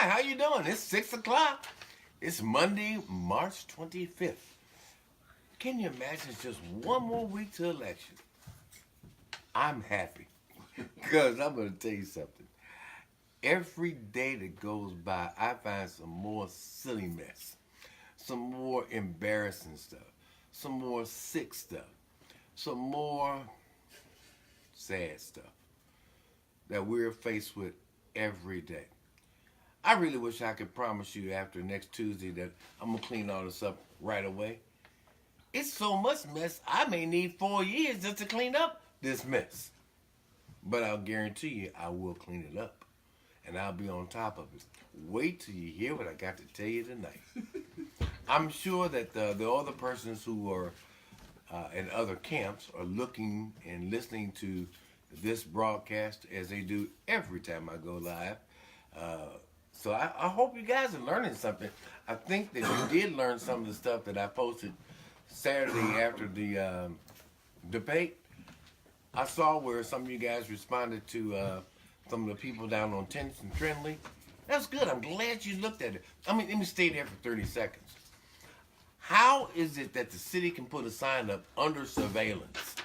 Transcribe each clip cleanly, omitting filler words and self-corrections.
Hi, how you doing? It's 6 o'clock. It's Monday, March 25th. Can you imagine it's just one more week to election? I'm happy because I'm going to tell you something. Every day that goes by, I find some more silly mess, some more embarrassing stuff, some more sick stuff, some more sad stuff that we're faced with every day. I really wish I could promise you after next Tuesday that I'm going to clean all this up right away. It's so much mess, I may need 4 years just to clean up this mess. But I'll guarantee you I will clean it up. And I'll be on top of it. Wait till you hear what I got to tell you tonight. I'm sure that the other persons who are in other camps are looking and listening to this broadcast as they do every time I go live. So I hope you guys are learning something. I think that you did learn some of the stuff that I posted Saturday after the debate. I saw where some of you guys responded to some of the people down on 10th and Trindley. That's good. I'm glad you looked at it. I mean, let me stay there for 30 seconds. How is it that the city can put a sign up under surveillance,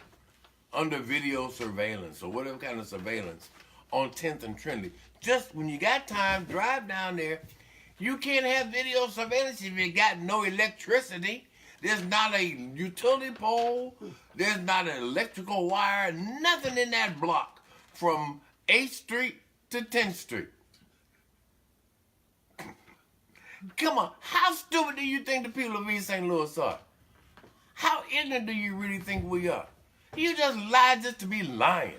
under video surveillance, or whatever kind of surveillance on 10th and Trindley? Just when you got time, drive down there. You can't have video surveillance if you got no electricity. There's not a utility pole. There's not an electrical wire. Nothing in that block from 8th Street to 10th Street. Come on, how stupid do you think the people of East St. Louis are? How ignorant do you really think we are? You just lie just to be lying.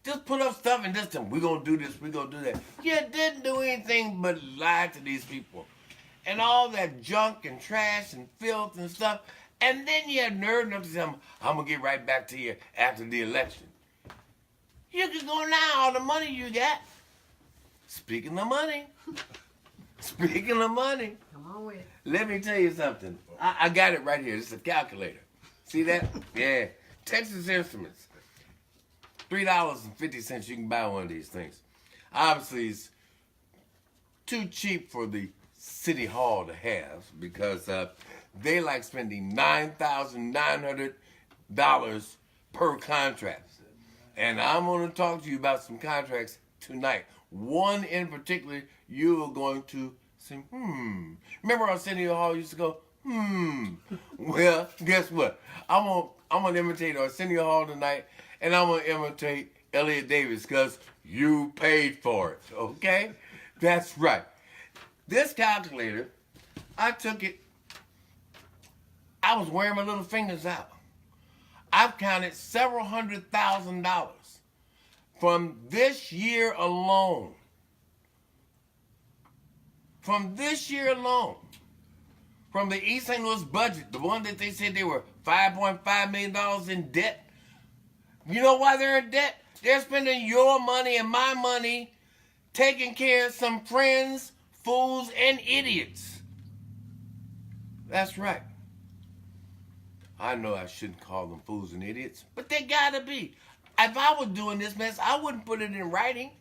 Just put up stuff and just tell them, we're going to do this, we're going to do that. You didn't do anything but lie to these people. And all that junk and trash and filth and stuff. And then you had nerve enough to say, I'm going to get right back to you after the election. You can go now, all the money you got. Speaking of money. Speaking of money. Come on with it. Let me tell you something. I got it right here. It's a calculator. See that? Yeah. Texas Instruments. $3.50 you can buy one of these things. Obviously, it's too cheap for the city hall to have because they like spending $9,900 per contract. And I'm going to talk to you about some contracts tonight. One in particular, you're going to say, Remember our city hall used to go, Well, guess what? I'm going to imitate Arsenio Hall tonight, and I'm going to imitate Elliot Davis because you paid for it, okay? That's right. This calculator, I took it, I was wearing my little fingers out. I've counted several $100,000 from this year alone. From this year alone. From the East St. Louis budget, the one that they said they were $5.5 million in debt. You know why they're in debt? They're spending your money and my money taking care of some friends, fools, and idiots. That's right. I know I shouldn't call them fools and idiots, but they gotta be. If I was doing this mess, I wouldn't put it in writing.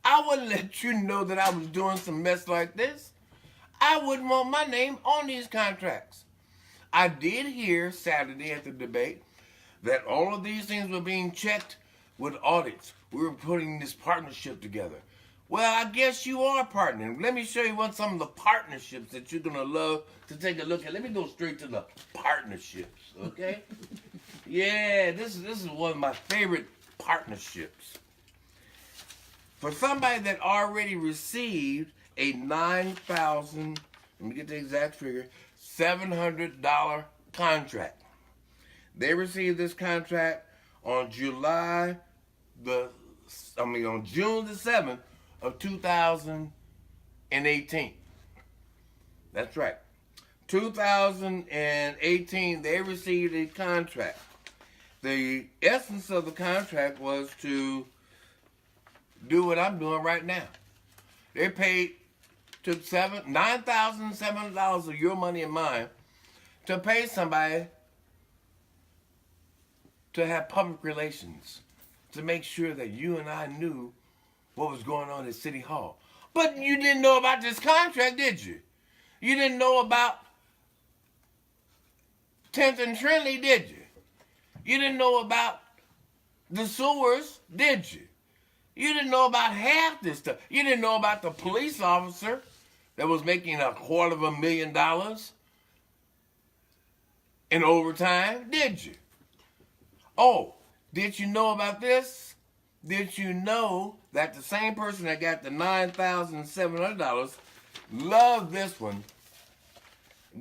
I wouldn't let you know that I was doing some mess like this. I wouldn't want my name on these contracts. I did hear Saturday at the debate that all of these things were being checked with audits. We were putting this partnership together. Well, I guess you are partnering. Let me show you some of the partnerships that you're going to love to take a look at. Let me go straight to the partnerships, okay? Yeah, this is one of my favorite partnerships. For somebody that already received a $9,000, let me get the exact figure, $700 contract. They received this contract on June the 7th of 2018. That's right. 2018, they received a contract. The essence of the contract was to do what I'm doing right now. They took $9,700 of your money and mine to pay somebody to have public relations, to make sure that you and I knew what was going on at City Hall. But you didn't know about this contract, did you? You didn't know about 10th and Trinity, did you? You didn't know about the sewers, did you? You didn't know about half this stuff. You didn't know about the police officer that was making $250,000 in overtime, did you? Oh, did you know about this? Did you know that the same person that got the $9,700, loved this one,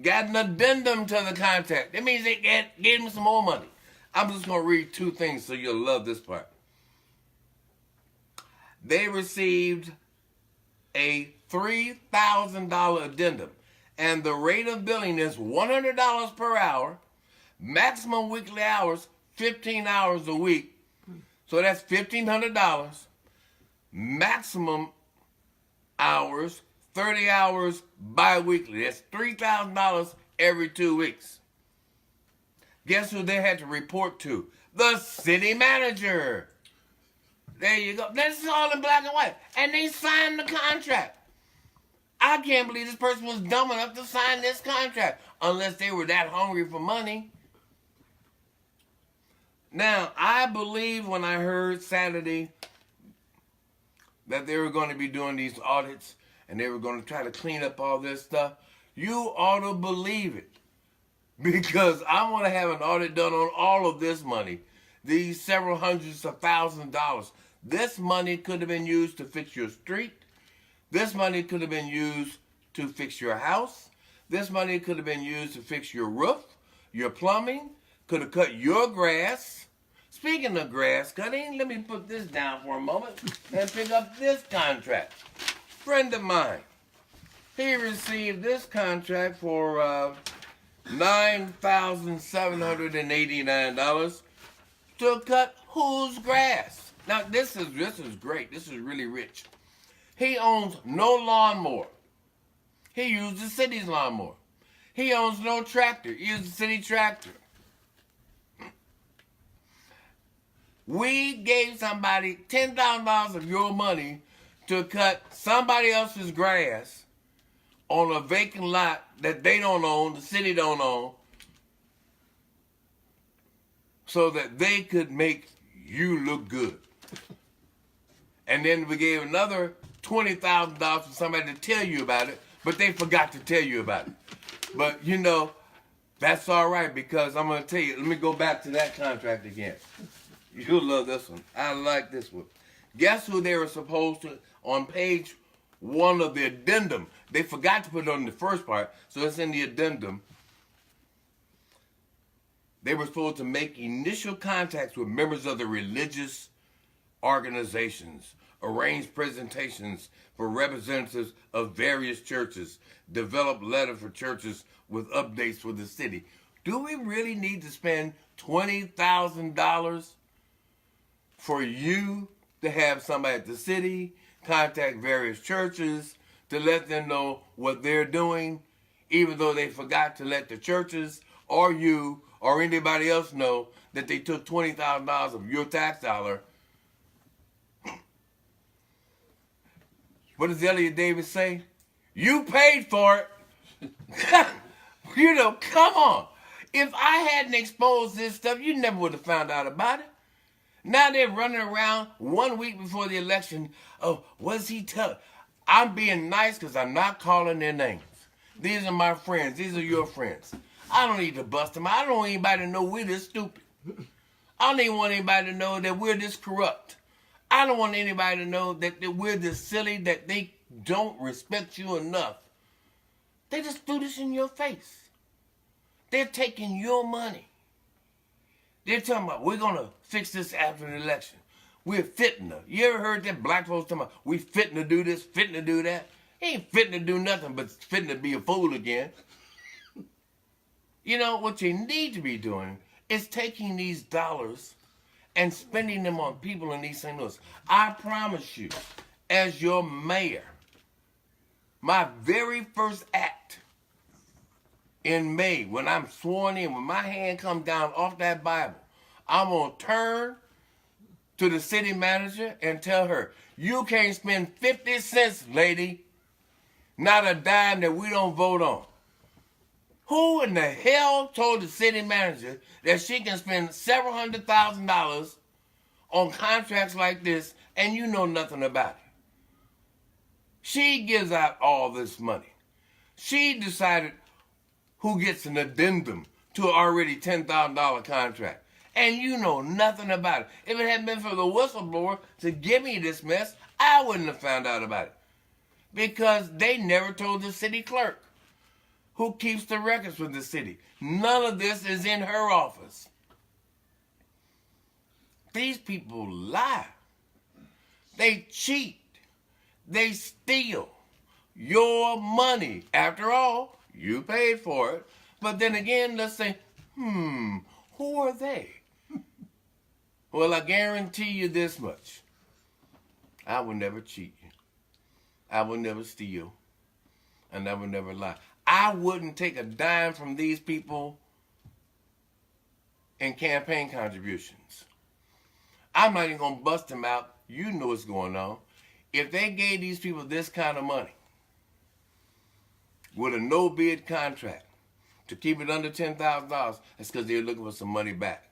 got an addendum to the contract? That means they gave him some more money. I'm just going to read two things so you'll love this part. They received a $3,000 addendum, and the rate of billing is $100 per hour, maximum weekly hours, 15 hours a week. So that's $1,500. Maximum hours, 30 hours bi-weekly. That's $3,000 every 2 weeks. Guess who they had to report to? The city manager. There you go. This is all in black and white. And they signed the contract. I can't believe this person was dumb enough to sign this contract unless they were that hungry for money. Now, I believe when I heard Saturday that they were going to be doing these audits and they were going to try to clean up all this stuff, you ought to believe it. Because I want to have an audit done on all of this money, these several hundreds of thousands of dollars. This money could have been used to fix your street. This money could have been used to fix your house. This money could have been used to fix your roof, your plumbing, could have cut your grass. Speaking of grass cutting, let me put this down for a moment and pick up this contract. Friend of mine, he received this contract for $9,789 to cut whose grass? Now this is great. This is really rich. He owns no lawnmower. He used the city's lawnmower. He owns no tractor. He used the city tractor. We gave somebody $10,000 of your money to cut somebody else's grass on a vacant lot that they don't own, the city don't own, so that they could make you look good. And then we gave another $20,000 for somebody to tell you about it, but they forgot to tell you about it. But, you know, that's all right, because I'm going to tell you, let me go back to that contract again. You'll love this one. I like this one. Guess who they were supposed to, on page 1 of the addendum, they forgot to put it on the first part, so it's in the addendum. They were supposed to make initial contacts with members of the religious organizations, arrange presentations for representatives of various churches, develop letters for churches with updates for the city. Do we really need to spend $20,000 for you to have somebody at the city contact various churches to let them know what they're doing, even though they forgot to let the churches or you or anybody else know that they took $20,000 of your tax dollar? What does Elliot Davis say? You paid for it. You know, come on. If I hadn't exposed this stuff, you never would have found out about it. Now they're running around 1 week before the election. Oh, what's he telling? I'm being nice because I'm not calling their names. These are my friends. These are your friends. I don't need to bust them. I don't want anybody to know we're this stupid. I don't even want anybody to know that we're this corrupt. I don't want anybody to know that we're this silly, that they don't respect you enough. They just threw this in your face. They're taking your money. They're talking about, we're going to fix this after the election. We're fitting to. You ever heard that black folks talking about, we fitting to do this, fitting to do that? Ain't fitting to do nothing but fitting to be a fool again. You know, what you need to be doing is taking these dollars and spending them on people in East St. Louis. I promise you, as your mayor, my very first act in May, when I'm sworn in, when my hand comes down off that Bible, I'm going to turn to the city manager and tell her, you can't spend 50 cents, lady, not a dime that we don't vote on. Who in the hell told the city manager that she can spend several $100,000 on contracts like this and you know nothing about it? She gives out all this money. She decided who gets an addendum to an already $10,000 contract. And you know nothing about it. If it hadn't been for the whistleblower to give me this mess, I wouldn't have found out about it. Because they never told the city clerk who keeps the records for the city. None of this is in her office. These people lie. They cheat. They steal your money. After all, you paid for it. But then again, let's say, who are they? Well, I guarantee you this much. I will never cheat you. I will never steal. And I will never lie. I wouldn't take a dime from these people in campaign contributions. I'm not even going to bust them out. You know what's going on. If they gave these people this kind of money with a no-bid contract to keep it under $10,000, that's because they were looking for some money back.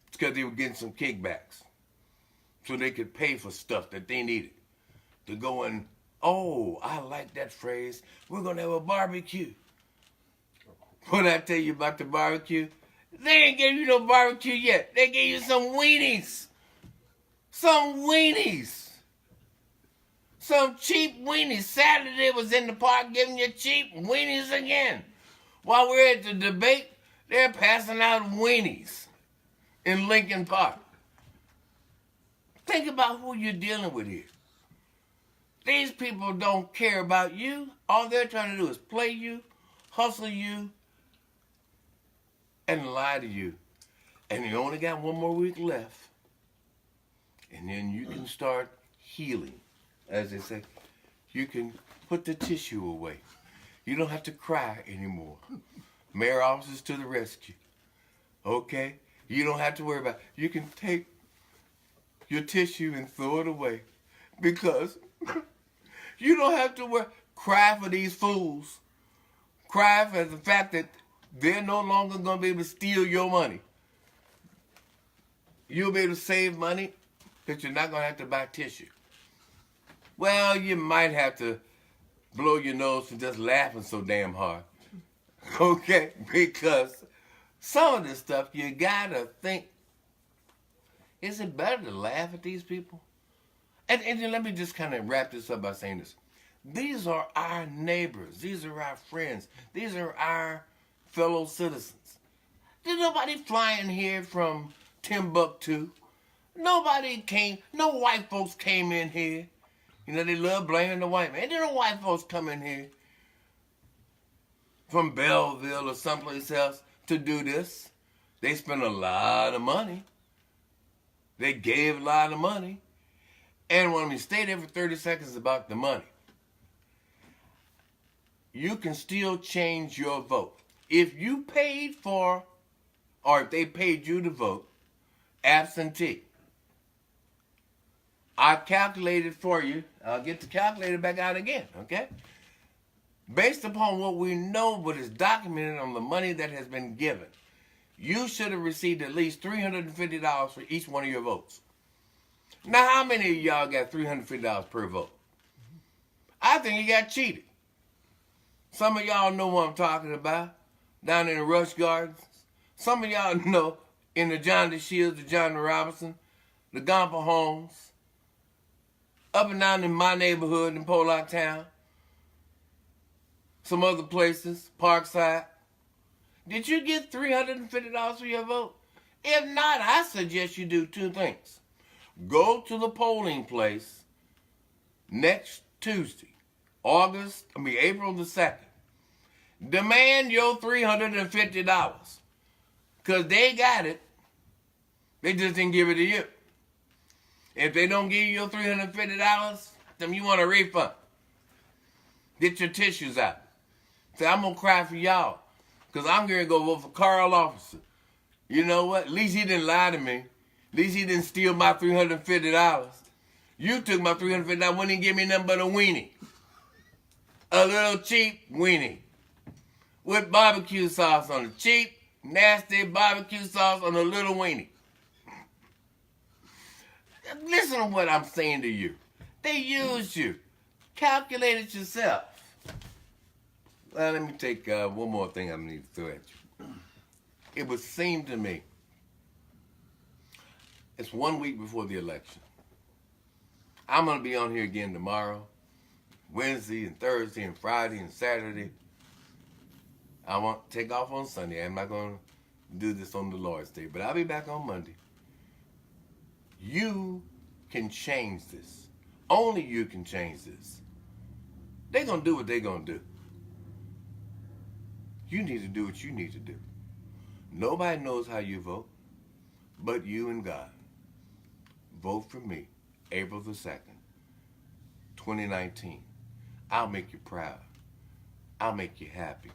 It's because they were getting some kickbacks so they could pay for stuff that they needed to go and, oh, I like that phrase, we're going to have a barbecue. What did I tell you about the barbecue? They ain't gave you no barbecue yet. They gave you some weenies. Some weenies. Some cheap weenies. Saturday was in the park giving you cheap weenies again. While we're at the debate, they're passing out weenies in Lincoln Park. Think about who you're dealing with here. These people don't care about you. All they're trying to do is play you, hustle you, and lie to you. And you only got one more week left. And then you can start healing. As they say, you can put the tissue away. You don't have to cry anymore. Mayor officers to the rescue. Okay? You don't have to worry about it. You can take your tissue and throw it away. Because you don't have to cry for these fools. Cry for the fact that they're no longer going to be able to steal your money. You'll be able to save money because you're not going to have to buy tissue. Well, you might have to blow your nose for just laughing so damn hard. Okay? Because some of this stuff, you got to think, is it better to laugh at these people? And then let me just kind of wrap this up by saying this. These are our neighbors. These are our friends. These are our fellow citizens. There's nobody flying here from Timbuktu. No white folks came in here. You know, they love blaming the white man. There no white folks come in here from Belleville or someplace else to do this. They spent a lot of money. They gave a lot of money. And when we stay there for 30 seconds about the money, you can still change your vote. If you paid for, or if they paid you to vote, absentee, I calculated for you. I'll get the calculator back out again, okay? Based upon what we know, what is documented on the money that has been given, you should have received at least $350 for each one of your votes. Now, how many of y'all got $350 per vote? I think you got cheated. Some of y'all know what I'm talking about, down in the Rush Gardens. Some of y'all know in the John D. Shields, the John D. Robinson, the Gomper Homes, up and down in my neighborhood in Pollock Town, some other places, Parkside. Did you get $350 for your vote? If not, I suggest you do two things. Go to the polling place next Tuesday, April the 2nd. Demand your $350. Because they got it. They just didn't give it to you. If they don't give you your $350, then you want a refund. Get your tissues out. Say, I'm going to cry for y'all. Because I'm going to go vote for Carl Officer. You know what? At least he didn't lie to me. At least he didn't steal my $350. You took my $350, wouldn't even give me nothing but a weenie. A little cheap weenie. With barbecue sauce on it. Cheap, nasty barbecue sauce on a little weenie. Listen to what I'm saying to you. They used you. Calculate it yourself. Well, let me take one more thing I need to throw at you. It would seem to me, it's 1 week before the election. I'm going to be on here again tomorrow, Wednesday and Thursday and Friday and Saturday. I won't take off on Sunday. I'm not going to do this on the Lord's Day, but I'll be back on Monday. You can change this. Only you can change this. They're going to do what they're going to do. You need to do what you need to do. Nobody knows how you vote but you and God. Vote for me, April the 2nd, 2019. I'll make you proud. I'll make you happy.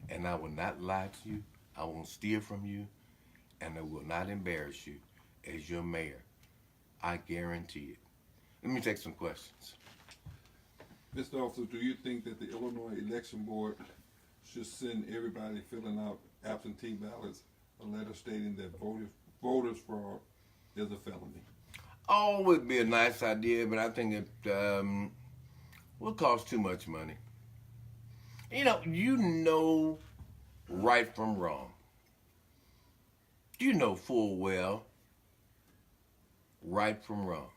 And I will not lie to you. I won't steal from you. And I will not embarrass you as your mayor. I guarantee it. Let me take some questions. Mr. Officer, do you think that the Illinois Election Board should send everybody filling out absentee ballots a letter stating that voters fraud is a felony? Oh, it would be a nice idea, but I think it will cost too much money. You know right from wrong. You know full well right from wrong.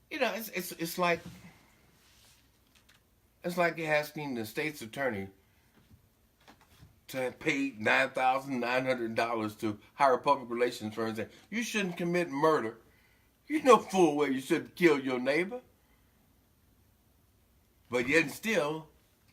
It's like asking the state's attorney to pay $9,900 to hire a public relations firm and say, you shouldn't commit murder. You know full well you shouldn't kill your neighbor. But yet and still,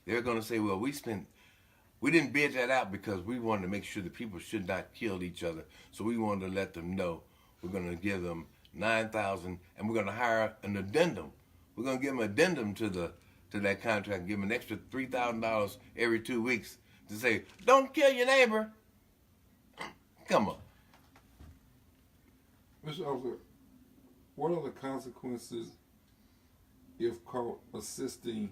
they're going to say, well, we didn't bid that out because we wanted to make sure that people should not kill each other. So we wanted to let them know we're going to give them $9,000 and we're going to hire an addendum. We're going to give them an addendum to that contract and give them an extra $3,000 every 2 weeks to say, don't kill your neighbor. Come on. Mr. Officer, what are the consequences if caught assisting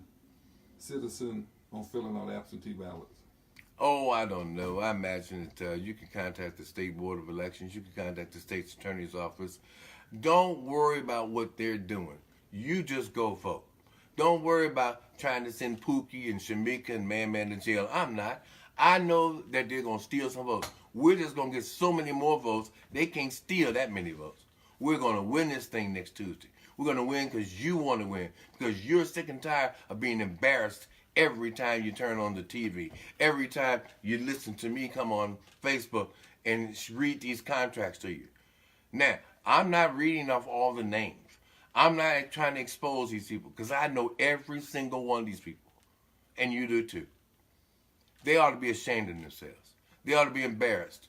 citizen on filling out absentee ballots? Oh, I don't know. I imagine that you can contact the State Board of Elections. You can contact the state's attorney's office. Don't worry about what they're doing. You just go vote. Don't worry about trying to send Pookie and Shamika and Man to jail. I'm not. I know that they're going to steal some votes. We're just going to get so many more votes, they can't steal that many votes. We're going to win this thing next Tuesday. We're going to win because you want to win, because you're sick and tired of being embarrassed every time you turn on the TV, every time you listen to me come on Facebook and read these contracts to you. Now, I'm not reading off all the names. I'm not trying to expose these people because I know every single one of these people, and you do too. They ought to be ashamed of themselves. They ought to be embarrassed.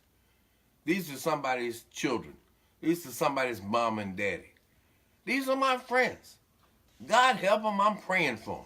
These are somebody's children. These are somebody's mom and daddy. These are my friends. God help them, I'm praying for them.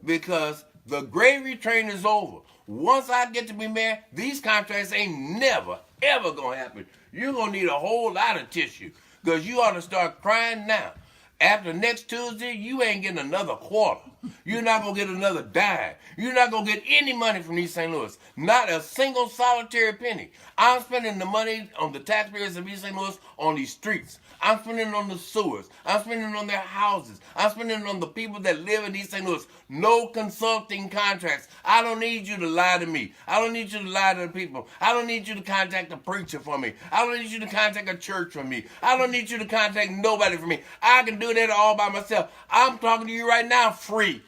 Because the gravy train is over. Once I get to be mayor, these contracts ain't never, ever going to happen. You're going to need a whole lot of tissue because you ought to start crying now. After next Tuesday, you ain't getting another quarter. You're not going to get another dime. You're not going to get any money from East St. Louis. Not a single solitary penny. I'm spending the money on the taxpayers of East St. Louis on these streets. I'm spending it on the sewers. I'm spending it on their houses. I'm spending it on the people that live in East St. Louis. No consulting contracts. I don't need you to lie to me. I don't need you to lie to the people. I don't need you to contact a preacher for me. I don't need you to contact a church for me. I don't need you to contact nobody for me. I can do that all by myself. I'm talking to you right now free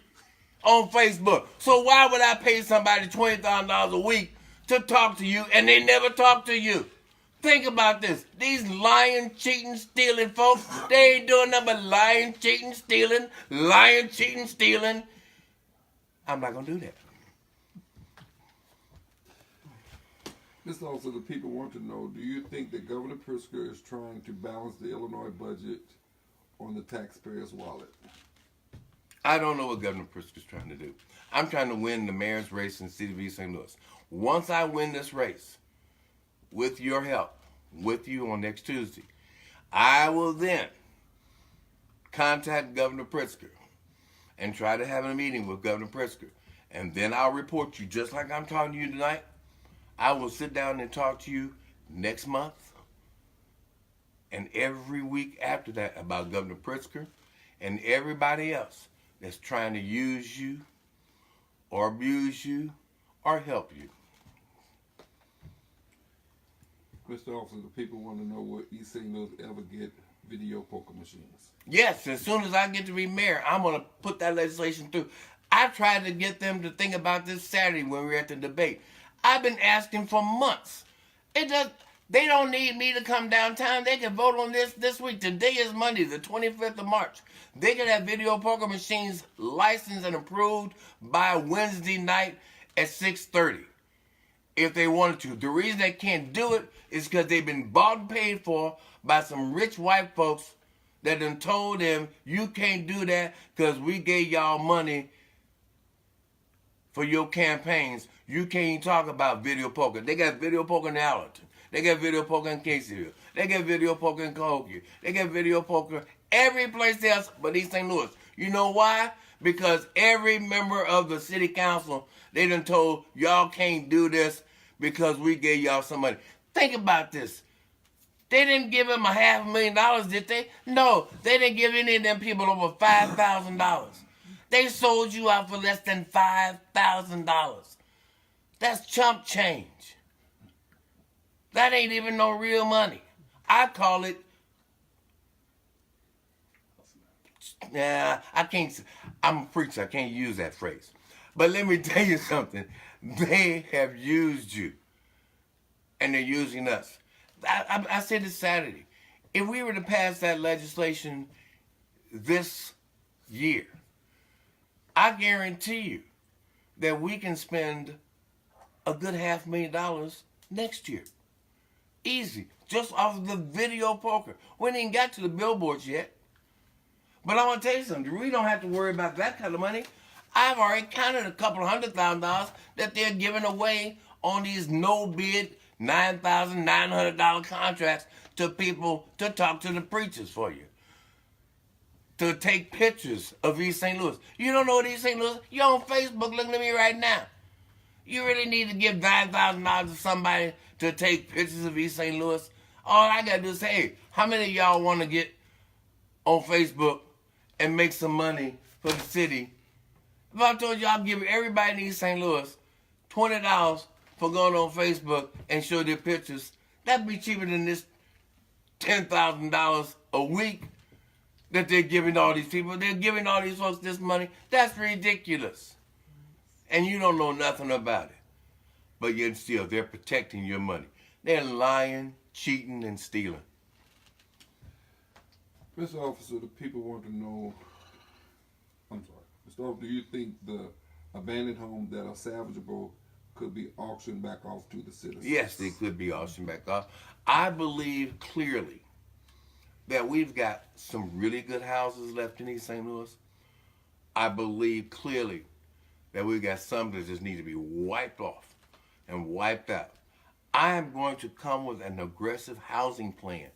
on Facebook. So why would I pay somebody $20,000 a week to talk to you and they never talk to you? Think about this. These lying, cheating, stealing folks, they ain't doing nothing but lying, cheating, stealing, lying, cheating, stealing. I'm not going to do that. Mr. Officer, the people want to know, do you think that Governor Pritzker is trying to balance the Illinois budget on the taxpayer's wallet? I don't know what Governor Pritzker is trying to do. I'm trying to win the mayor's race in the city of East St. Louis. Once I win this race, with your help, with you on next Tuesday. I will then contact Governor Pritzker and try to have a meeting with Governor Pritzker. And then I'll report you just like I'm talking to you tonight. I will sit down and talk to you next month and every week after that about Governor Pritzker and everybody else that's trying to use you or abuse you or help you. Mr. Officer, the people want to know what East St. Louis ever get video poker machines. Yes, as soon as I get to be mayor, I'm going to put that legislation through. I tried to get them to think about this Saturday when we were at the debate. I've been asking for months. They don't need me to come downtown. They can vote on this week. Today is Monday, the 25th of March. They can have video poker machines licensed and approved by Wednesday night at 6:30 if they wanted to. The reason they can't do it is because they've been bought and paid for by some rich white folks that done told them, you can't do that because we gave y'all money for your campaigns. You can't even talk about video poker. They got video poker in Allerton. They got video poker in Caseyville. They got video poker in Cahokia. They got video poker every place else but East St. Louis. You know why? Because every member of the city council, they done told y'all can't do this because we gave y'all some money. Think about this. They didn't give him $500,000, did they? No, they didn't give any of them people over $5,000. They sold you out for less than $5,000. That's chump change. That ain't even no real money. I call it, I can't, I'm a preacher, I can't use that phrase. But let me tell you something. They have used you, and they're using us. I said this Saturday. If we were to pass that legislation this year, I guarantee you that we can spend a good $500,000 next year. Easy. Just off of the video poker. We ain't even got to the billboards yet. But I want to tell you something. We don't have to worry about that kind of money. I've already counted a couple $100,000 that they're giving away on these no-bid $9,900 contracts to people to talk to the preachers for you. To take pictures of East St. Louis. You don't know what East St. Louis is? You're on Facebook looking at me right now. You really need to give $9,000 to somebody to take pictures of East St. Louis? All I got to do is say, hey, how many of y'all want to get on Facebook and make some money for the city? If I told you I'll give everybody in East St. Louis $20 for going on Facebook and show their pictures, that'd be cheaper than this $10,000 a week that they're giving all these people. They're giving all these folks this money. That's ridiculous. And you don't know nothing about it. But yet still, they're protecting your money. They're lying, cheating, and stealing. Mr. Officer, the people want to know, I'm sorry, Mr. Officer, do you think the abandoned homes that are salvageable could be auctioned back off to the citizens? Yes, they could be auctioned back off. I believe clearly that we've got some really good houses left in East St. Louis. I believe clearly that we've got some that just need to be wiped off and wiped out. I am going to come with an aggressive housing plan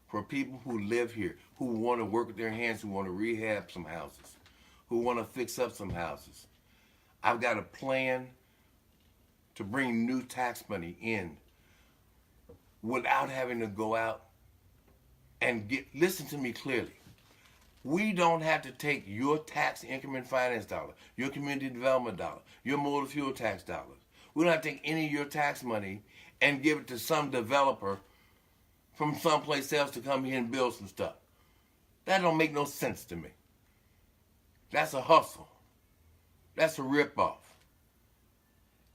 for people who live here, who want to work with their hands, who want to rehab some houses, who want to fix up some houses. I've got a plan to bring new tax money in without having to go out and listen to me clearly. We don't have to take your tax increment finance dollar, your community development dollar, your motor fuel tax dollars. We don't have to take any of your tax money and give it to some developer from someplace else to come here and build some stuff. That don't make no sense to me. That's a hustle. That's a ripoff.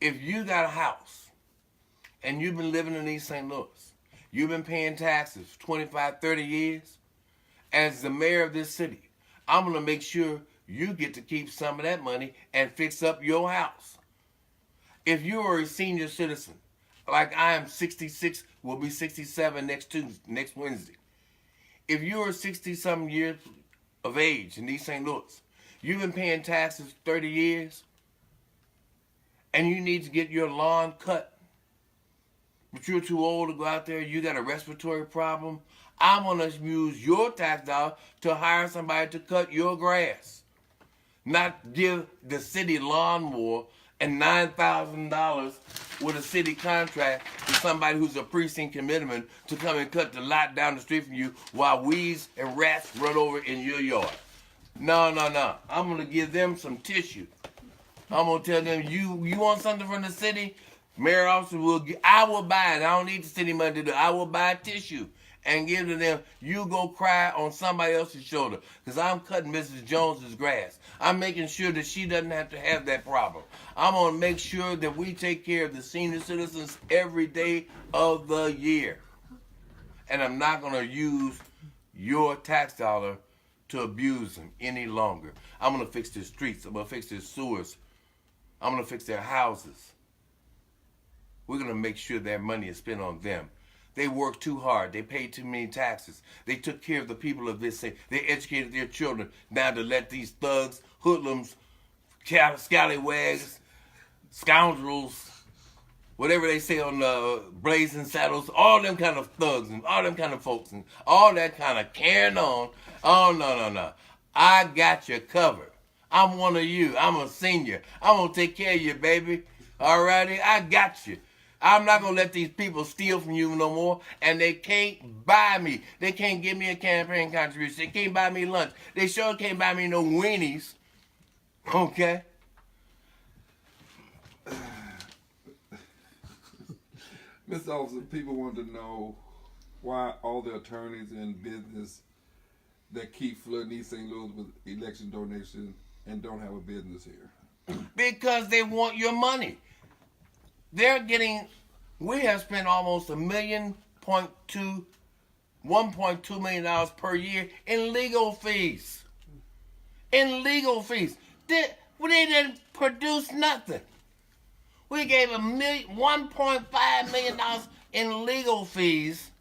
If you got a house and you've been living in East St. Louis, you've been paying taxes for 25, 30 years, as the mayor of this city, I'm going to make sure you get to keep some of that money and fix up your house. If you are a senior citizen, like I am 66, will be 67 next Wednesday. If you are 60-something years of age in East St. Louis, you've been paying taxes 30 years, and you need to get your lawn cut, but you're too old to go out there, you got a respiratory problem, I'm going to use your tax dollar to hire somebody to cut your grass. Not give the city lawnmower and $9,000 with a city contract to somebody who's a precinct commitment to come and cut the lot down the street from you while weeds and rats run over in your yard. No. I'm going to give them some tissue. I'm going to tell them, you want something from the city? Mayor officer I will buy it. I don't need the city money to do it. I will buy tissue and give to them. You go cry on somebody else's shoulder because I'm cutting Mrs. Jones's grass. I'm making sure that she doesn't have to have that problem. I'm going to make sure that we take care of the senior citizens every day of the year. And I'm not going to use your tax dollar to abuse them any longer. I'm going to fix their streets. I'm going to fix their sewers. I'm going to fix their houses. We're going to make sure their money is spent on them. They worked too hard. They paid too many taxes. They took care of the people of this state. They educated their children. Now to let these thugs, hoodlums, scallywags, scoundrels, whatever they say on the Blazing Saddles, all them kind of thugs and all them kind of folks and all that kind of carrying on. Oh, no. I got you covered. I'm one of you. I'm a senior. I'm going to take care of you, baby. All righty? I got you. I'm not going to let these people steal from you no more, and they can't buy me. They can't give me a campaign contribution. They can't buy me lunch. They sure can't buy me no weenies. Okay? Mr. Officer, people want to know why all the attorneys in business that keep flooding East St. Louis with election donations and don't have a business here. Because they want your money. We have spent almost $1.2 million per year in legal fees. They didn't produce nothing. We gave $1.5 million in legal fees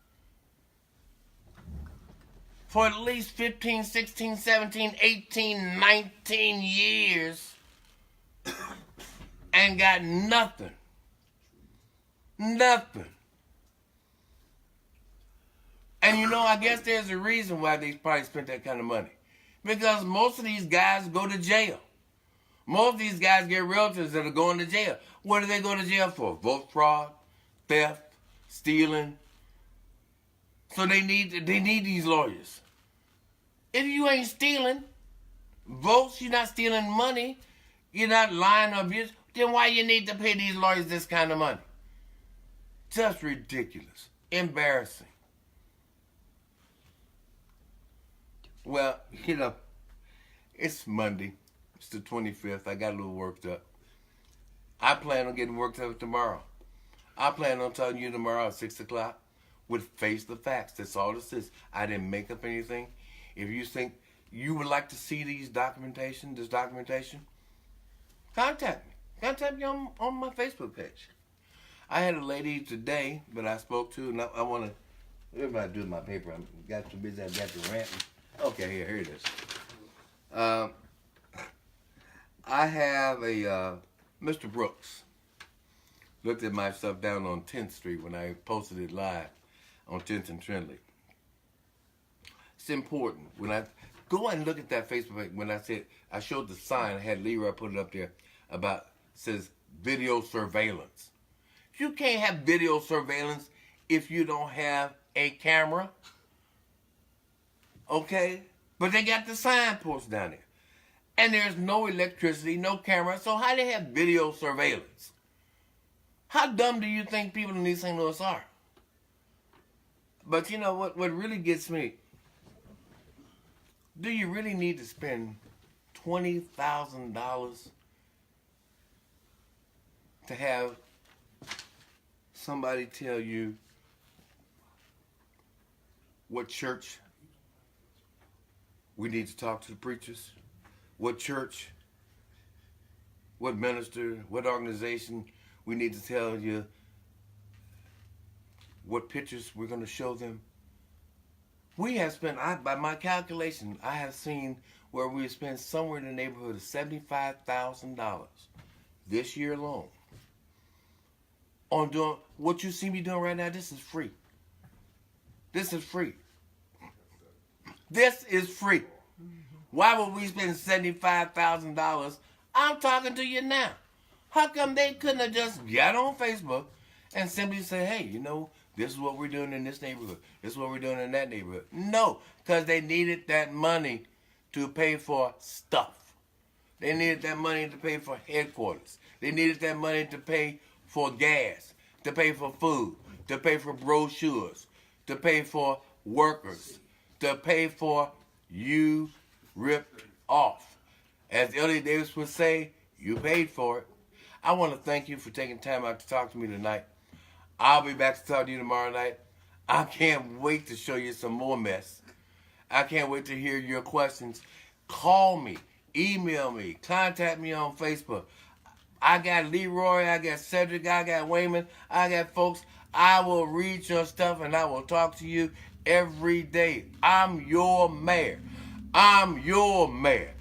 for at least 15, 16, 17, 18, 19 years and got nothing. Nothing. And I guess there's a reason why they probably spent that kind of money. Because most of these guys go to jail. Most of these guys get relatives that are going to jail. What do they go to jail for? Vote fraud, theft, stealing. So they need these lawyers. If you ain't stealing votes, you're not stealing money, you're not lying or abuse, then why you need to pay these lawyers this kind of money? Just ridiculous. Embarrassing. Well, it's Monday. It's the 25th. I got a little worked up. I plan on getting worked up tomorrow. I plan on telling you tomorrow at 6 o'clock with Face the Facts. That's all this is. I didn't make up anything. If you think you would like to see this documentation, contact me. Contact me on my Facebook page. I had a lady today that I spoke to, and I want to, everybody do my paper. I got too busy, I got to ranting. Okay, here it is. I have a Mr. Brooks. Looked at my stuff down on 10th Street when I posted it live on 10th and Trindley. It's important. When I go and look at that Facebook page, when I showed the sign, I had Leroy put it up there about, says video surveillance. You can't have video surveillance if you don't have a camera. Okay? But they got the sign posted down there. And there's no electricity, no camera, so how do they have video surveillance? How dumb do you think people in East St. Louis are? But you know what really gets me? Do you really need to spend $20,000 to have somebody tell you what church we need to talk to the preachers? What church, what minister, what organization we need to tell you what pictures we're going to show them? We have spent, by my calculation, I have seen where we have spent somewhere in the neighborhood of $75,000 this year alone on doing what you see me doing right now. This is free. This is free. This is free. Why would we spend $75,000? I'm talking to you now. How come they couldn't have just got on Facebook and simply say, hey, you know, this is what we're doing in this neighborhood. This is what we're doing in that neighborhood. No, because they needed that money to pay for stuff. They needed that money to pay for headquarters. They needed that money to pay for gas, to pay for food, to pay for brochures, to pay for workers, to pay for you ripped off. As Elliot Davis would say, you paid for it. I want to thank you for taking time out to talk to me tonight. I'll be back to talk to you tomorrow night. I can't wait to show you some more mess. I can't wait to hear your questions. Call me, email me, contact me on Facebook. I got Leroy, I got Cedric, I got Wayman, I got folks. I will read your stuff and I will talk to you every day. I'm your mayor. I'm your mayor.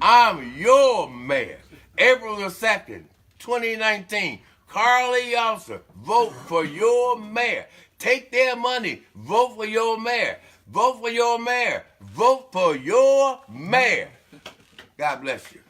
I'm your mayor. April the 2nd, 2019. Carly Officer, vote for your mayor. Take their money. Vote for your mayor. Vote for your mayor. Vote for your mayor. God bless you.